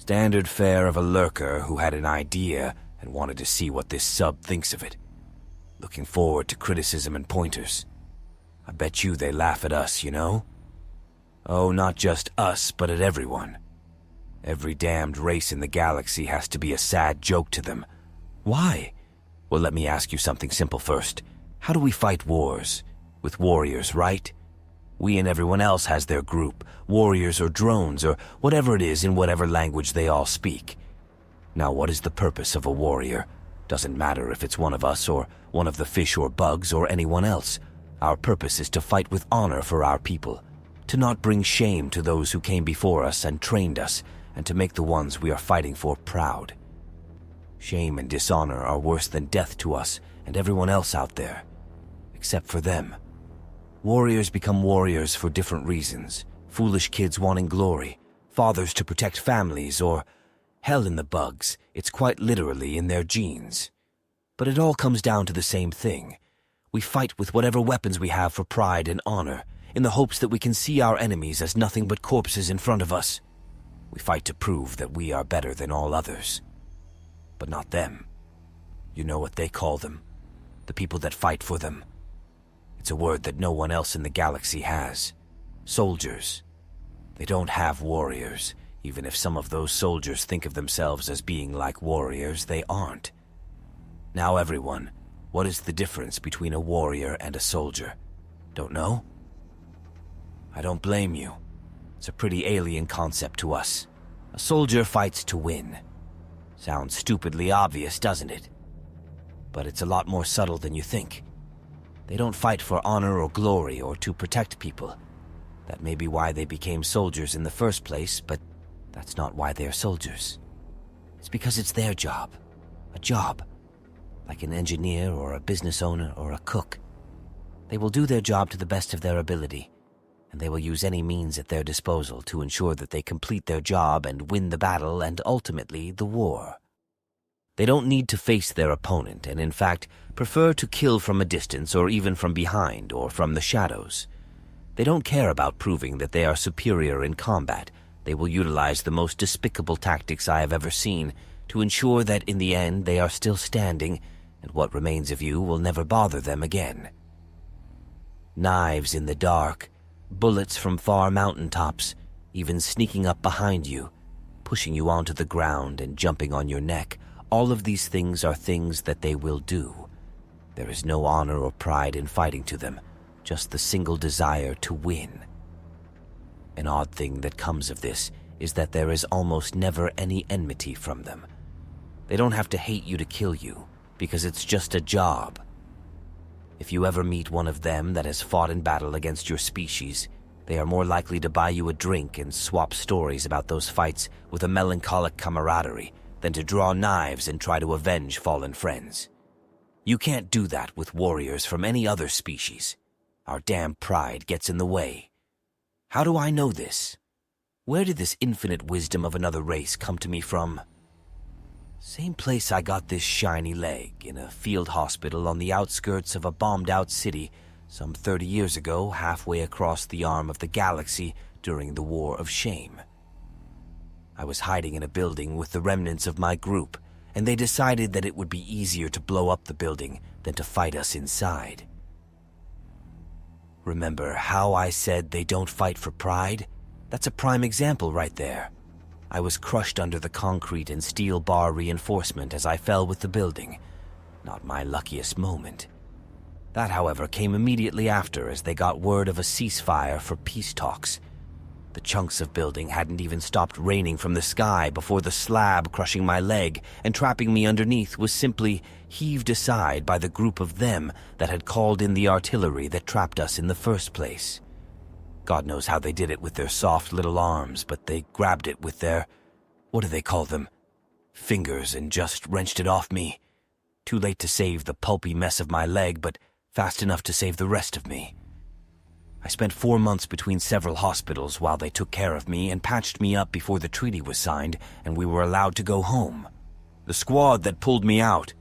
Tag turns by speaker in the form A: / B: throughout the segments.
A: Standard fare of a lurker who had an idea and wanted to see what this sub thinks of it. Looking forward to criticism and pointers. I bet you they laugh at us, you know? Oh, not just us, but at everyone. Every damned race in the galaxy has to be a sad joke to them. Why? Well, let me ask you something simple first. How do we fight wars? With warriors, right? We and everyone else has their group, warriors or drones or whatever it is in whatever language they all speak. Now, what is the purpose of a warrior? Doesn't matter if it's one of us or one of the fish or bugs or anyone else. Our purpose is to fight with honor for our people, to not bring shame to those who came before us and trained us, and to make the ones we are fighting for proud. Shame and dishonor are worse than death to us and everyone else out there, except for them. Warriors become warriors for different reasons. Foolish kids wanting glory, fathers to protect families, or hell in the bugs, it's quite literally in their genes. But it all comes down to the same thing. We fight with whatever weapons we have for pride and honor, in the hopes that we can see our enemies as nothing but corpses in front of us. We fight to prove that we are better than all others. But not them. You know what they call them. The people that fight for them. It's a word that no one else in the galaxy has. Soldiers. They don't have warriors. Even if some of those soldiers think of themselves as being like warriors, they aren't. Now everyone, what is the difference between a warrior and a soldier? Don't know? I don't blame you. It's a pretty alien concept to us. A soldier fights to win. Sounds stupidly obvious, doesn't it? But it's a lot more subtle than you think. They don't fight for honor or glory or to protect people. That may be why they became soldiers in the first place, but that's not why they're soldiers. It's because it's their job. A job. Like an engineer or a business owner or a cook. They will do their job to the best of their ability, and they will use any means at their disposal to ensure that they complete their job and win the battle and ultimately the war. They don't need to face their opponent and in fact prefer to kill from a distance or even from behind or from the shadows. They don't care about proving that they are superior in combat. They will utilize the most despicable tactics I have ever seen to ensure that in the end they are still standing and what remains of you will never bother them again. Knives in the dark, bullets from far mountaintops, even sneaking up behind you, pushing you onto the ground and jumping on your neck, all of these things are things that they will do. There is no honor or pride in fighting to them, just the single desire to win. An odd thing that comes of this is that there is almost never any enmity from them. They don't have to hate you to kill you, because it's just a job. If you ever meet one of them that has fought in battle against your species, they are more likely to buy you a drink and swap stories about those fights with a melancholic camaraderie than to draw knives and try to avenge fallen friends. You can't do that with warriors from any other species. Our damn pride gets in the way. How do I know this? Where did this infinite wisdom of another race come to me from? Same place I got this shiny leg, in a field hospital on the outskirts of a bombed-out city some 30 years ago, halfway across the arm of the galaxy during the War of Shame. I was hiding in a building with the remnants of my group, and they decided that it would be easier to blow up the building than to fight us inside. Remember how I said they don't fight for pride? That's a prime example right there. I was crushed under the concrete and steel bar reinforcement as I fell with the building. Not my luckiest moment. That, however, came immediately after as they got word of a ceasefire for peace talks. The chunks of building hadn't even stopped raining from the sky before the slab crushing my leg and trapping me underneath was simply heaved aside by the group of them that had called in the artillery that trapped us in the first place. God knows how they did it with their soft little arms, but they grabbed it with their, what do they call them? Fingers, and just wrenched it off me. Too late to save the pulpy mess of my leg, but fast enough to save the rest of me. I spent 4 months between several hospitals while they took care of me and patched me up before the treaty was signed and we were allowed to go home. The squad that pulled me out,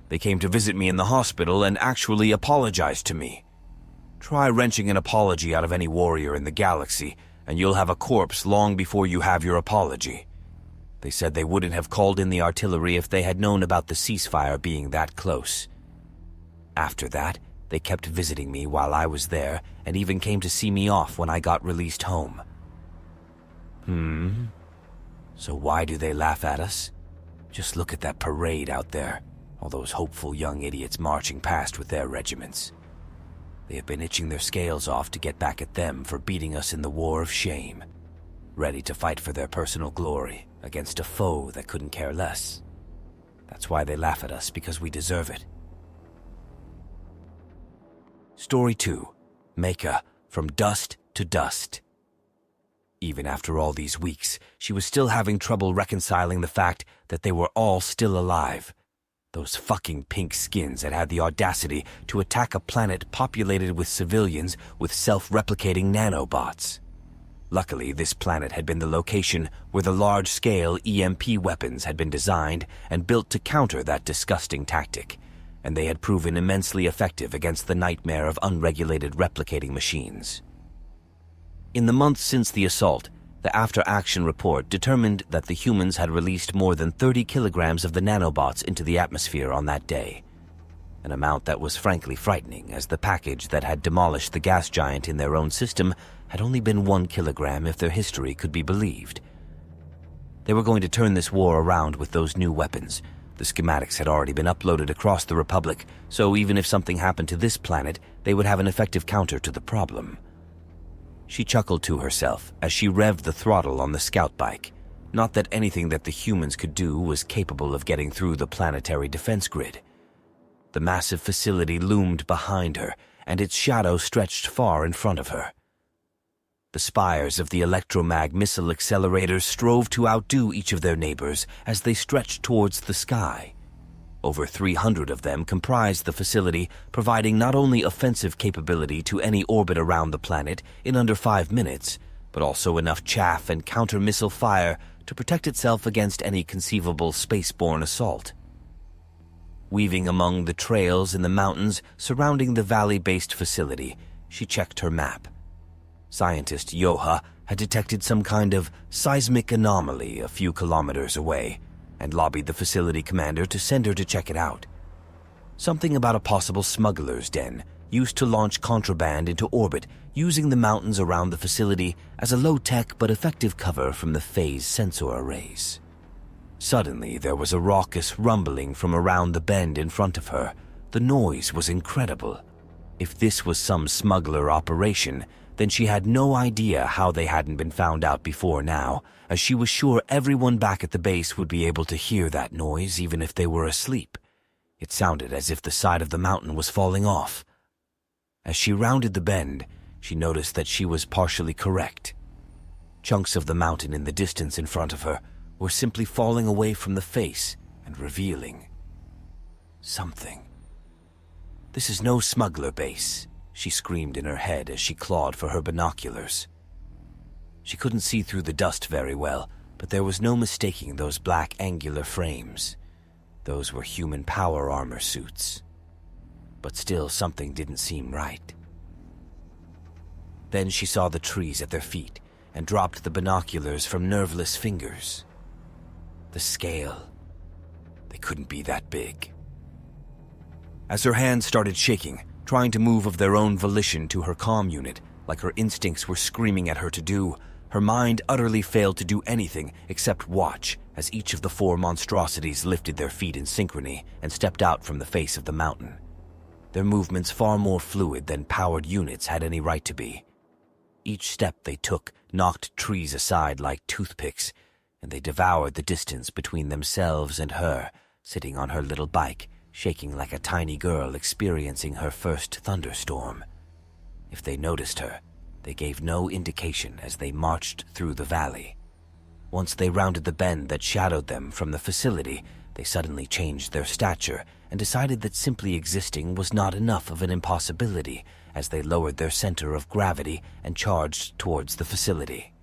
A: they came to visit me in the hospital and actually apologized to me. Try wrenching an apology out of any warrior in the galaxy, and you'll have a corpse long before you have your apology. They said they wouldn't have called in the artillery if they had known about the ceasefire being that close. After that, they kept visiting me while I was there and even came to see me off when I got released home. So why do they laugh at us? Just look at that parade out there, all those hopeful young idiots marching past with their regiments. They have been itching their scales off to get back at them for beating us in the war of shame, ready to fight for their personal glory against a foe that couldn't care less. That's why they laugh at us, because we deserve it. Story 2. Mecha, From Dust to Dust. Even after all these weeks, she was still having trouble reconciling the fact that they were all still alive. Those fucking pink skins had had the audacity to attack a planet populated with civilians with self-replicating nanobots. Luckily, this planet had been the location where the large-scale EMP weapons had been designed and built to counter that disgusting tactic, and they had proven immensely effective against the nightmare of unregulated replicating machines. In the months since the assault, the after-action report determined that the humans had released more than 30 kilograms of the nanobots into the atmosphere on that day, an amount that was frankly frightening, as the package that had demolished the gas giant in their own system had only been 1 kilogram if their history could be believed. They were going to turn this war around with those new weapons. The schematics had already been uploaded across the Republic, so even if something happened to this planet, they would have an effective counter to the problem. She chuckled to herself as she revved the throttle on the scout bike. Not that anything that the humans could do was capable of getting through the planetary defense grid. The massive facility loomed behind her, and its shadow stretched far in front of her. The spires of the electromag missile accelerators strove to outdo each of their neighbors as they stretched towards the sky. Over 300 of them comprised the facility, providing not only offensive capability to any orbit around the planet in under 5 minutes, but also enough chaff and counter-missile fire to protect itself against any conceivable spaceborne assault. Weaving among the trails in the mountains surrounding the valley-based facility, she checked her map. Scientist Yoha had detected some kind of seismic anomaly a few kilometers away, and lobbied the facility commander to send her to check it out. Something about a possible smuggler's den used to launch contraband into orbit using the mountains around the facility as a low-tech but effective cover from the phase sensor arrays. Suddenly, there was a raucous rumbling from around the bend in front of her. The noise was incredible. If this was some smuggler operation, then she had no idea how they hadn't been found out before now, as she was sure everyone back at the base would be able to hear that noise even if they were asleep. It sounded as if the side of the mountain was falling off. As she rounded the bend, she noticed that she was partially correct. Chunks of the mountain in the distance in front of her were simply falling away from the face and revealing something. "This is no smuggler base," she screamed in her head as she clawed for her binoculars. She couldn't see through the dust very well, but there was no mistaking those black angular frames. Those were human power armor suits. But still, something didn't seem right. Then she saw the trees at their feet and dropped the binoculars from nerveless fingers. The scale. They couldn't be that big. As her hands started shaking, trying to move of their own volition to her comm unit, like her instincts were screaming at her to do, her mind utterly failed to do anything except watch as each of the 4 monstrosities lifted their feet in synchrony and stepped out from the face of the mountain. Their movements far more fluid than powered units had any right to be. Each step they took knocked trees aside like toothpicks, and they devoured the distance between themselves and her, sitting on her little bike, shaking like a tiny girl experiencing her first thunderstorm. If they noticed her, they gave no indication as they marched through the valley. Once they rounded the bend that shadowed them from the facility, they suddenly changed their stature and decided that simply existing was not enough of an impossibility as they lowered their center of gravity and charged towards the facility.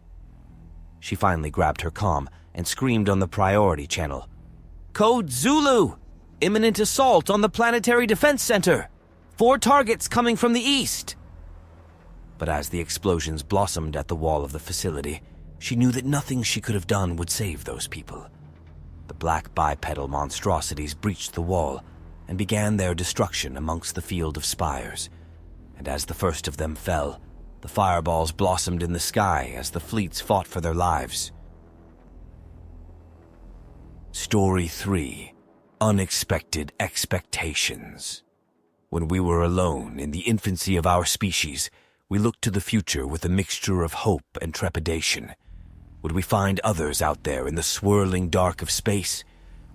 A: She finally grabbed her comm and screamed on the priority channel, "Code Zulu! Imminent assault on the Planetary Defense Center! 4 targets coming from the east!" But as the explosions blossomed at the wall of the facility, She knew that nothing she could have done would save those people. The black bipedal monstrosities breached the wall and began their destruction amongst the field of spires. And as the first of them fell, the fireballs blossomed in the sky as the fleets fought for their lives. Story 3: Unexpected Expectations. When we were alone in the infancy of our species, we looked to the future with a mixture of hope and trepidation. Would we find others out there in the swirling dark of space?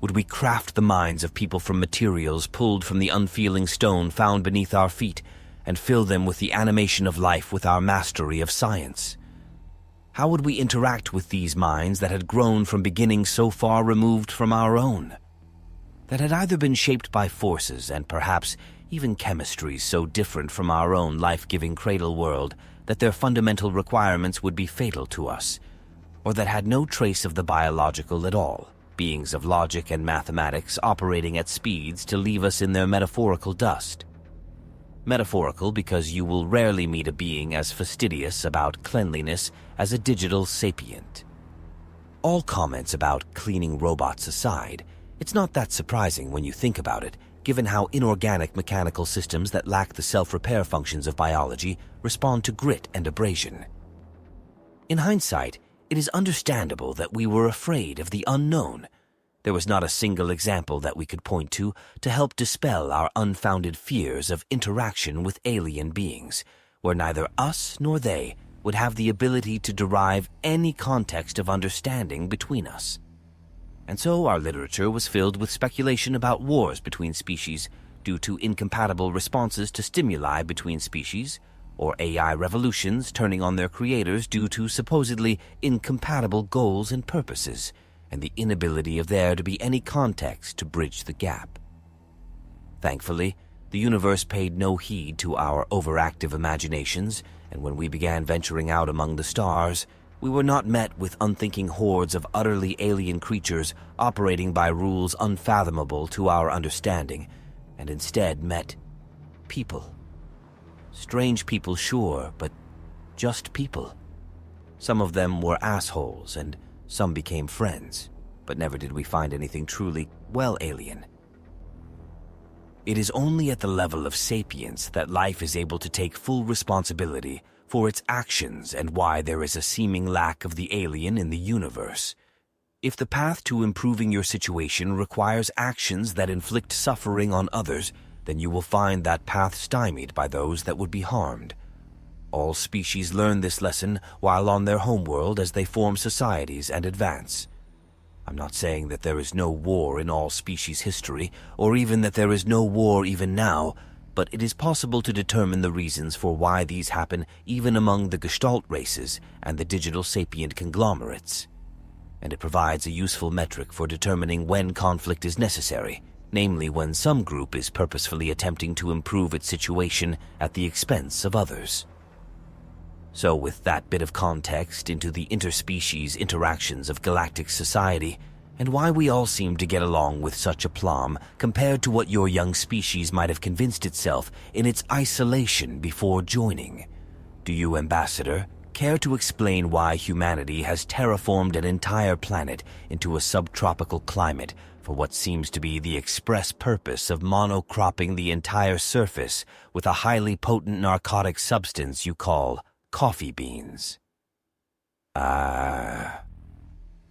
A: Would we craft the minds of people from materials pulled from the unfeeling stone found beneath our feet and fill them with the animation of life with our mastery of science? How would we interact with these minds that had grown from beginnings so far removed from our own? That had either been shaped by forces and perhaps even chemistries so different from our own life-giving cradle world that their fundamental requirements would be fatal to us, or that had no trace of the biological at all, beings of logic and mathematics operating at speeds to leave us in their metaphorical dust. Metaphorical because you will rarely meet a being as fastidious about cleanliness as a digital sapient. All comments about cleaning robots aside, it's not that surprising when you think about it, given how inorganic mechanical systems that lack the self-repair functions of biology respond to grit and abrasion. In hindsight, it is understandable that we were afraid of the unknown. There was not a single example that we could point to help dispel our unfounded fears of interaction with alien beings, where neither us nor they would have the ability to derive any context of understanding between us. And so our literature was filled with speculation about wars between species due to incompatible responses to stimuli between species, or AI revolutions turning on their creators due to supposedly incompatible goals and purposes, and the inability of there to be any context to bridge the gap. Thankfully, the universe paid no heed to our overactive imaginations, and when we began venturing out among the stars, we were not met with unthinking hordes of utterly alien creatures operating by rules unfathomable to our understanding, and instead met people. Strange people, sure, but just people. Some of them were assholes, and some became friends, but never did we find anything truly, well, alien. It is only at the level of sapience that life is able to take full responsibility for its actions and why there is a seeming lack of the alien in the universe. If the path to improving your situation requires actions that inflict suffering on others, then you will find that path stymied by those that would be harmed. All species learn this lesson while on their homeworld as they form societies and advance. I'm not saying that there is no war in all species history, or even that there is no war even now, but it is possible to determine the reasons for why these happen even among the Gestalt races and the digital sapient conglomerates. And it provides a useful metric for determining when conflict is necessary, namely when some group is purposefully attempting to improve its situation at the expense of others. So with that bit of context into the interspecies interactions of galactic society, and why we all seem to get along with such aplomb compared to what your young species might have convinced itself in its isolation before joining. Do you, Ambassador, care to explain why humanity has terraformed an entire planet into a subtropical climate for what seems to be the express purpose of monocropping the entire surface with a highly potent narcotic substance you call coffee beans?